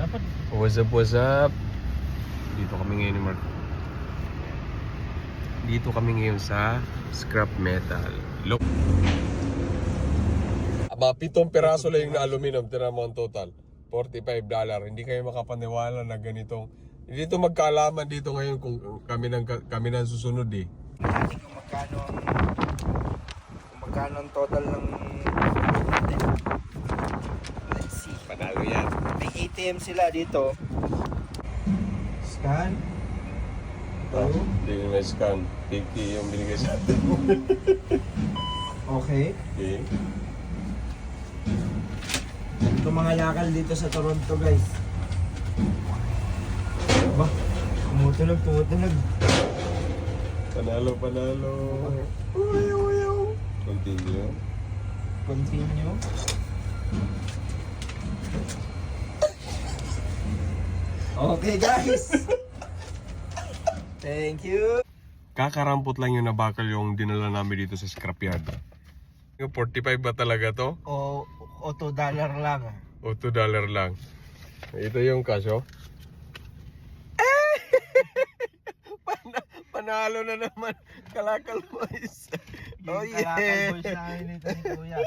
Dapat. What's up, what's up? Dito kami ngayon ni Mark. Dito kami ngayon sa scrap metal. Look. Aba, 7 piraso lang yung na aluminum. Tira mo ang total. $45. Hindi kayo makapaniwala na ganitong. Hindi ito magkaalaman dito ngayon kung kami nang susunod eh. Kung magkano ang total ng natin. Let's see. Panalo yan. May ATM sila dito. Scan. Hindi ko na scan. 50 yung binigay sa atin. Okay. Okay. Ito mga lakal dito sa Toronto, guys. Ba? Tumutunog. Panalo. Uy. Continue. Continue. Okay, guys. Thank you. Kakarampot lang yung nabakal yung dinala namin dito sa scrapyard. Yung 45 ba talaga to? O $2 lang. O $2 lang. Ito yung kasyo. Panalo na naman. Kalakal boys. Oh Kalakal yeah. boys na nito ni Kuya.